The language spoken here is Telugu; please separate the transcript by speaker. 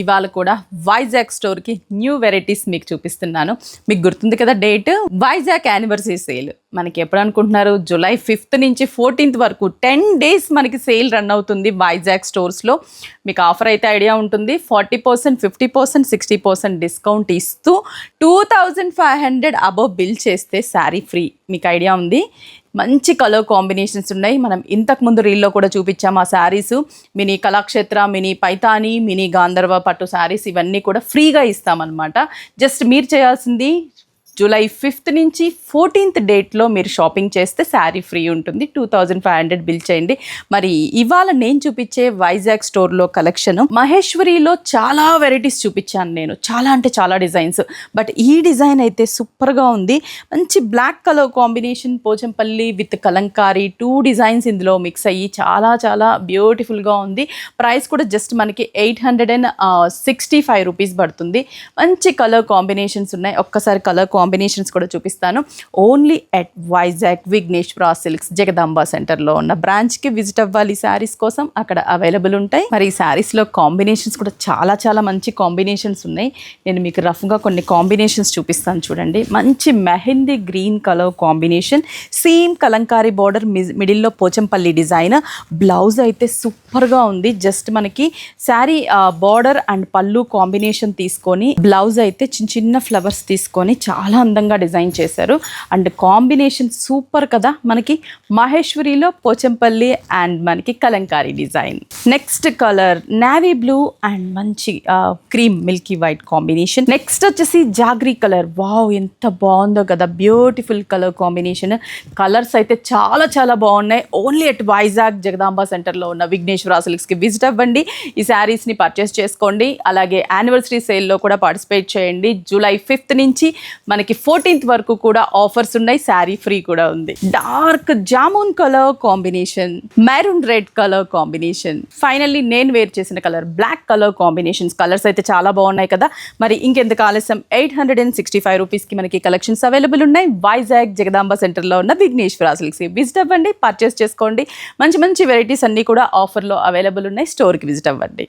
Speaker 1: ఇవాళ కూడా వైజాగ్ స్టోర్కి న్యూ వెరైటీస్ మీకు చూపిస్తున్నాను. మీకు గుర్తుంది కదా డేట్, వైజాగ్ యానివర్సరీ సేల్. మనకి ఎప్పుడు అనుకుంటున్నారు? జూలై 5th నుంచి 14th వరకు 10 days మనకి సేల్ రన్ అవుతుంది వైజాగ్ స్టోర్స్లో. మీకు ఆఫర్ అయితే ఐడియా ఉంటుంది. 40%, 50%, 60% డిస్కౌంట్ ఇస్తూ 2500 అబోవ్ బిల్ చేస్తే శారీ ఫ్రీ. మీకు ఐడియా ఉంది. మంచి కలర్ కాంబినేషన్స్ ఉన్నాయి. మనం ఇంతకుముందు రీల్లో కూడా చూపించాము ఆ saris. Mini Kalakshetra, mini Paithani, mini Gandharva పట్టు శారీస్ ఇవన్నీ కూడా ఫ్రీగా ఇస్తామన్నమాట. జస్ట్ మీరు చేయాల్సింది జూలై 5th నుంచి 14th డేట్లో మీరు షాపింగ్ చేస్తే శారీ ఫ్రీ ఉంటుంది. 2500 బిల్ చేయండి. మరి ఇవాళ నేను చూపించే వైజాగ్ స్టోర్లో కలెక్షన్ మహేశ్వరిలో చాలా వెరైటీస్ చూపించాను నేను. చాలా అంటే చాలా డిజైన్స్. బట్ ఈ డిజైన్ అయితే సూపర్గా ఉంది. మంచి black colour combination, Pochampally with Kalamkari, 2 designs ఇందులో మిక్స్ అయ్యి చాలా చాలా బ్యూటిఫుల్గా ఉంది. ప్రైస్ కూడా జస్ట్ మనకి 865 రూపీస్ పడుతుంది. మంచి కలర్ కాంబినేషన్స్ ఉన్నాయి. ఒక్కసారి కలర్ కాంబినేషన్స్ కూడా చూపిస్తాను. ఓన్లీ ఎట్ వైజాగ్ విఘ్నేశ్వర సిల్క్స్ జగదాంబ సెంటర్లో ఉన్న బ్రాంచ్కి విజిట్ అవ్వాలి. శారీస్ కోసం అక్కడ అవైలబుల్ ఉంటాయి. మరి ఈ శారీస్లో కాంబినేషన్స్ కూడా చాలా చాలా మంచి కాంబినేషన్స్ ఉన్నాయి. నేను మీకు రఫ్గా కొన్ని కాంబినేషన్స్ చూపిస్తాను చూడండి. మంచి mehndi green colour combination, same Kalamkari border, మిడిల్లో పోచంపల్లి డిజైన్. బ్లౌజ్ అయితే సూపర్గా ఉంది. జస్ట్ మనకి శారీ బార్డర్ అండ్ పళ్ళు కాంబినేషన్ తీసుకొని బ్లౌజ్ అయితే చిన్న చిన్న ఫ్లవర్స్ తీసుకొని చాలా అందంగా డిజైన్ చేశారు. అండ్ కాంబినేషన్ సూపర్ కదా. మనకి మహేశ్వరిలో పోచంపల్లి అండ్ మనకి Kalamkari design. Next colour navy blue and మంచి cream milky white combination. Next వచ్చేసి జాగ్రీ కలర్. వావ్, ఎంత బాగుందో కదా. Beautiful colour combination. కలర్స్ అయితే చాలా చాలా బాగున్నాయి. ఓన్లీ ఎట్ వైజాగ్ జగదాంబ సెంటర్లో ఉన్న విఘ్నేశ్వర సిల్క్స్కి విజిట్ అవ్వండి. ఈ శారీస్ని పర్చేస్ చేసుకోండి. అలాగే యానివర్సరీ సేల్లో కూడా పార్టిసిపేట్ చేయండి. జూలై 5th నుంచి మనకి 14th వరకు కూడా ఆఫర్స్ ఉన్నాయి. శారీ ఫ్రీ కూడా ఉంది. Dark jamun colour combination, maroon red colour combination, finally నేను వేర్ చేసిన colour black colour combinations. Colours అయితే చాలా బాగున్నాయి కదా. మరి ఇంకెందుకు ఆలస్యం, 865 రూపీస్కి మనకి కలెక్షన్స్ అవైలబుల్ ఉన్నాయి. వైజాగ్ జగదాంబ సెంటర్లో ఉన్న విఘ్నేశ్వర సిల్క్స్కి విజిట్ అవ్వండి, పర్చేస్ చేసుకోండి. మంచి మంచి వెరైటీస్ అన్నీ కూడా ఆఫర్లో అవైలబుల్ ఉన్నాయి. స్టోర్కి విజిట్ అవ్వండి.